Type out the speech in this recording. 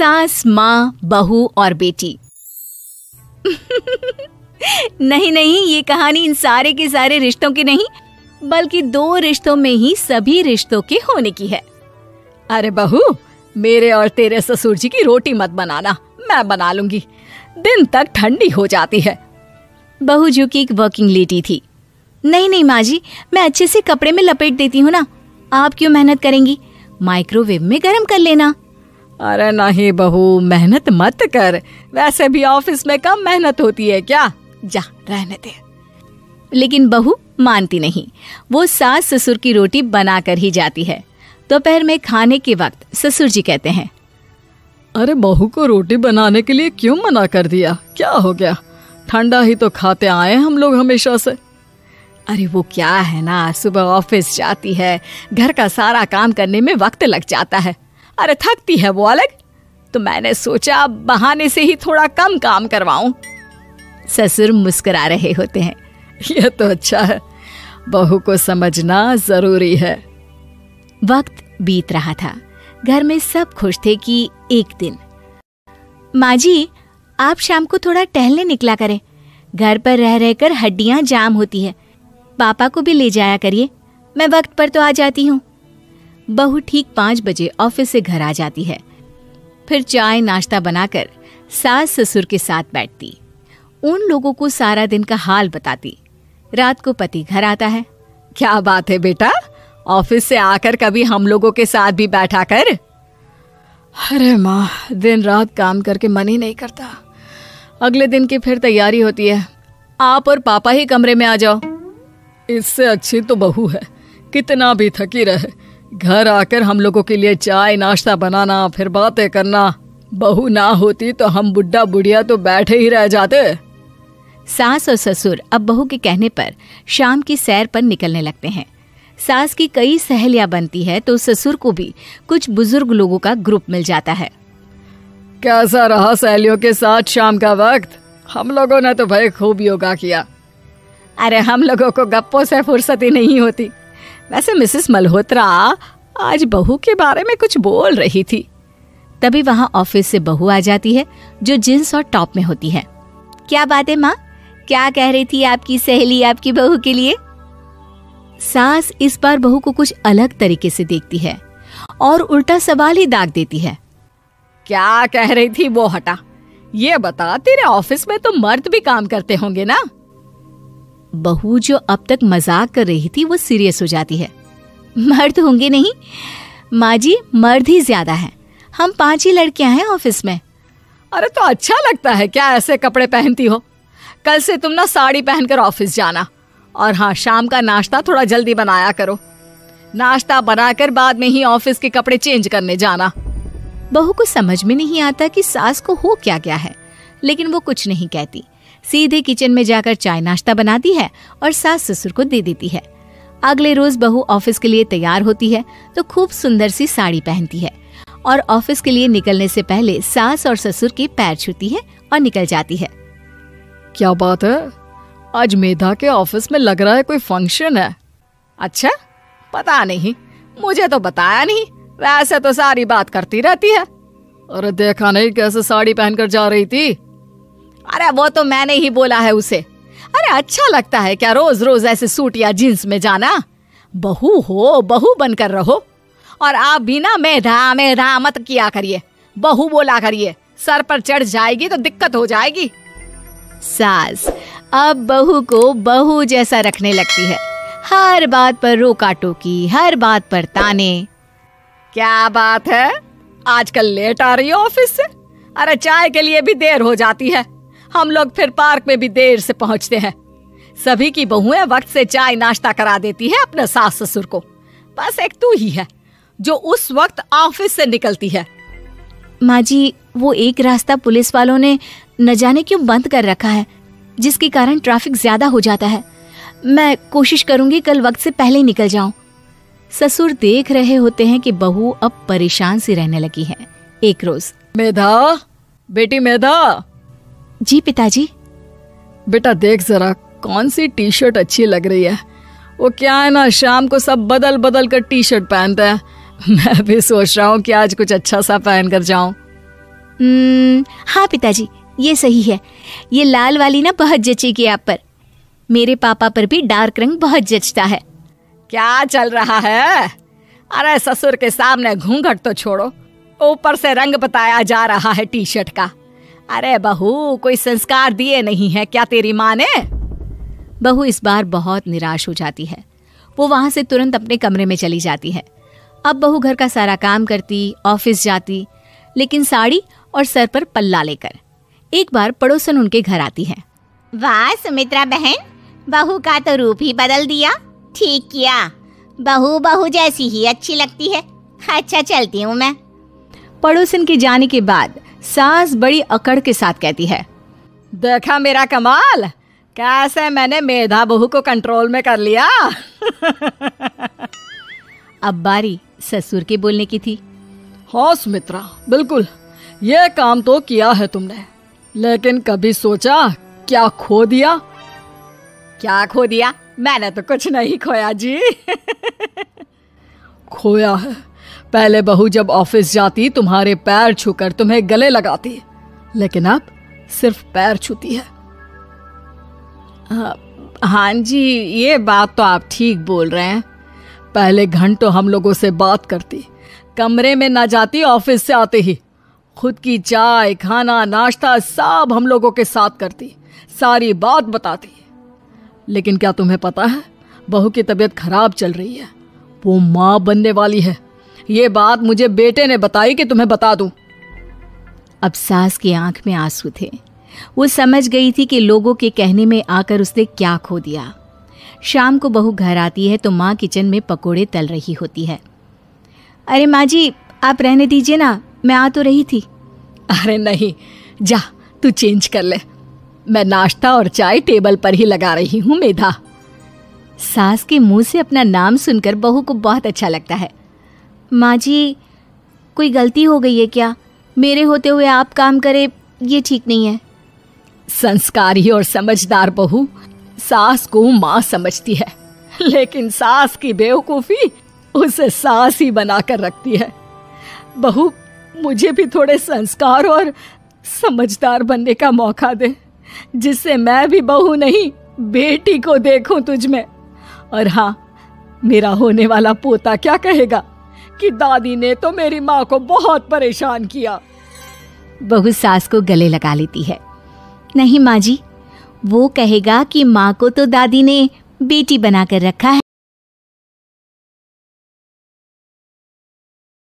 सास, माँ, बहू और बेटी। नहीं नहीं, ये कहानी इन सारे के सारे रिश्तों की नहीं, बल्कि 2 रिश्तों में ही सभी रिश्तों के होने की है। अरे बहू, मेरे और तेरे ससुर जी की रोटी मत बनाना, मैं बना लूंगी, दिन तक ठंडी हो जाती है। बहू जो कि एक वर्किंग लेडी थी। नहीं नहीं माँ जी, मैं अच्छे से कपड़े में लपेट देती हूँ ना, आप क्यों मेहनत करेंगी, माइक्रोवेव में गर्म कर लेना। अरे नहीं बहू, मेहनत मत कर, वैसे भी ऑफिस में कम मेहनत होती है क्या, जा रहने दे। लेकिन बहू मानती नहीं, वो सास ससुर की रोटी बनाकर ही जाती है। दोपहर में खाने के वक्त ससुर जी कहते हैं, अरे बहू को रोटी बनाने के लिए क्यों मना कर दिया, क्या हो गया, ठंडा ही तो खाते आए हम लोग हमेशा से। अरे वो क्या है ना, सुबह ऑफिस जाती है, घर का सारा काम करने में वक्त लग जाता है, अरे थकती है वो अलग, तो मैंने सोचा बहाने से ही थोड़ा कम काम करवाऊं। ससुर मुस्कुरा रहे होते हैं, यह तो अच्छा है, बहू को समझना जरूरी है। वक्त बीत रहा था, घर में सब खुश थे कि एक दिन, माँ जी आप शाम को थोड़ा टहलने निकला करें, घर पर रह रहकर हड्डियां जाम होती है, पापा को भी ले जाया करिए, मैं वक्त पर तो आ जाती हूँ। बहू ठीक 5 बजे ऑफिस से घर आ जाती है। फिर चाय नाश्ता बनाकर सास ससुर के साथ बैठती, उन लोगों को सारा दिन का हाल बताती। रात को पति घर आता है। क्या बात है बेटा, ऑफिस से आकर कभी हम लोगों के साथ भी बैठा कर। अरे माँ, दिन रात काम करके मन ही नहीं करता, अगले दिन की फिर तैयारी होती है, आप और पापा ही कमरे में आ जाओ। इससे अच्छी तो बहू है, कितना भी थकी रहे, घर आकर हम लोगों के लिए चाय नाश्ता बनाना, फिर बातें करना। बहू ना होती तो हम बुढ़ा बुढ़िया तो बैठे ही रह जाते। सास और ससुर अब बहू के कहने पर शाम की सैर पर निकलने लगते हैं। सास की कई सहेलियां बनती है तो ससुर को भी कुछ बुजुर्ग लोगों का ग्रुप मिल जाता है। कैसा रहा सहेलियों के साथ शाम का वक्त? हम लोगों ने तो भाई खूब योगा किया। अरे हम लोगों को गप्पों से फुर्सत ही नहीं होती। वैसे मिसेस मल्होत्रा आज बहू के बारे में कुछ बोल रही थी। तभी वहां ऑफिस से बहू आ जाती है जो जींस और टॉप में होती है। क्या बात है माँ, क्या कह रही थी आपकी सहेली आपकी बहू के लिए? सास इस बार बहू को कुछ अलग तरीके से देखती है और उल्टा सवाल ही दाग देती है। क्या कह रही थी वो हटा, ये बता, तेरे ऑफिस में तो मर्द भी काम करते होंगे ना? बहू जो अब तक मजाक कर रही थी वो सीरियस हो जाती है। मर्द होंगे नहीं माँ जी, मर्द ही ज्यादा हैं, हम 5 ही लड़कियां हैं ऑफिस में। अरे तो अच्छा लगता है क्या ऐसे कपड़े पहनती हो? कल से तुम ना साड़ी पहनकर ऑफिस जाना, और हाँ, शाम का नाश्ता थोड़ा जल्दी बनाया करो, नाश्ता बनाकर बाद में ही ऑफिस के कपड़े चेंज करने जाना। बहू को समझ में नहीं आता कि सास को हो क्या गया है, लेकिन वो कुछ नहीं कहती, सीधे किचन में जाकर चाय नाश्ता बनाती है और सास ससुर को दे देती है। अगले रोज बहू ऑफिस के लिए तैयार होती है तो खूब सुंदर सी साड़ी पहनती है और ऑफिस के लिए निकलने से पहले सास और ससुर के पैर छूती है और निकल जाती है। क्या बात है, आज मेधा के ऑफिस में लग रहा है कोई फंक्शन है। अच्छा, पता नहीं, मुझे तो बताया नहीं, वैसे तो सारी बात करती रहती है। अरे देखा नहीं कैसे साड़ी पहनकर जा रही थी? अरे वो तो मैंने ही बोला है उसे। अरे अच्छा लगता है क्या रोज रोज ऐसे सूट या जींस में जाना? बहू हो, बहू बनकर रहो, और आप भी ना मेधा मेधा मत किया करिए, बहू बोला करिए, सर पर चढ़ जाएगी तो दिक्कत हो जाएगी। सास अब बहू को बहू जैसा रखने लगती है, हर बात पर रोका टोकी, हर बात पर ताने। क्या बात है, आजकल लेट आ रही हो ऑफिस से? अरे चाय के लिए भी देर हो जाती है, हम लोग फिर पार्क में भी देर से पहुंचते हैं। सभी की बहुएं वक्त से चाय नाश्ता करा देती है अपने सास ससुर को, बस एक तू ही है जो उस वक्त ऑफिस से निकलती है। माँ जी, वो एक रास्ता पुलिस वालों ने न जाने क्यों बंद कर रखा है, जिसके कारण ट्रैफिक ज्यादा हो जाता है। मैं कोशिश करूंगी कल वक्त से पहले निकल जाऊं। ससुर देख रहे होते हैं कि बहू अब परेशान सी रहने लगी है। एक रोज, मेधा, बेटी मेधा। जी पिताजी। बेटा देख जरा कौन सी टी शर्ट अच्छी लग रही है। वो क्या है ना, शाम को सब बदल बदल कर टी शर्ट पहनते हैं, मैं भी सोच रहा हूँ कि आज कुछ अच्छा सा पहन कर जाऊं। हाँ पिताजी, ये सही है। ये लाल वाली ना बहुत जचेगी आप पर। मेरे पापा पर भी डार्क रंग बहुत जचता है। क्या चल रहा है? अरे ससुर के सामने घूंघट तो छोड़ो, ऊपर से रंग बताया जा रहा है टी शर्ट का। अरे बहू, कोई संस्कार दिए नहीं है क्या तेरी माँ ने? बहू इस बार बहुत निराश हो जाती है। वो वहां से तुरंत अपने कमरे में चली जाती है। अब बहू घर का सारा काम करती, ऑफिस जाती, लेकिन साड़ी और सर पर पल्ला लेकर। एक बार पड़ोसन उनके घर आती है। वाह सुमित्रा बहन, बहू का तो रूप ही बदल दिया। ठीक किया, बहू बहू जैसी ही अच्छी लगती है। अच्छा चलती हूँ मैं। पड़ोसन के जाने के बाद सास बड़ी अकड़ के साथ कहती है, देखा मेरा कमाल, कैसे मैंने मेधा बहू को कंट्रोल में कर लिया। अब बारी ससुर के बोलने की थी। हाँ सुमित्रा, बिल्कुल ये काम तो किया है तुमने, लेकिन कभी सोचा क्या खो दिया? क्या खो दिया? मैंने तो कुछ नहीं खोया जी। खोया है, पहले बहू जब ऑफिस जाती तुम्हारे पैर छूकर तुम्हें गले लगाती, लेकिन अब सिर्फ पैर छूती है। हाँ जी, ये बात तो आप ठीक बोल रहे हैं। पहले घंटों हम लोगों से बात करती, कमरे में ना जाती, ऑफिस से आते ही खुद की चाय, खाना, नाश्ता सब हम लोगों के साथ करती, सारी बात बताती। लेकिन क्या तुम्हें पता है, बहू की तबीयत खराब चल रही है, वो माँ बनने वाली है। ये बात मुझे बेटे ने बताई कि तुम्हें बता दूं। अब सास की आंख में आंसू थे। वो समझ गई थी कि लोगों के कहने में आकर उसने क्या खो दिया। शाम को बहू घर आती है तो माँ किचन में पकोड़े तल रही होती है। अरे माँ जी, आप रहने दीजिए ना, मैं आ तो रही थी। अरे नहीं, जा तू चेंज कर ले, मैं नाश्ता और चाय टेबल पर ही लगा रही हूँ मेधा। सास के मुंह से अपना नाम सुनकर बहू को बहुत अच्छा लगता है। माँ जी, कोई गलती हो गई है क्या? मेरे होते हुए आप काम करे, ये ठीक नहीं है। संस्कारी और समझदार बहू सास को माँ समझती है, लेकिन सास की बेवकूफी उसे सास ही बनाकर रखती है। बहू, मुझे भी थोड़े संस्कार और समझदार बनने का मौका दे, जिससे मैं भी बहू नहीं बेटी को देखूं तुझ में। और हाँ, मेरा होने वाला पोता क्या कहेगा कि दादी ने तो मेरी माँ को बहुत परेशान किया। बहू सास को गले लगा लेती है। नहीं माँ जी, वो कहेगा कि माँ को तो दादी ने बेटी बनाकर रखा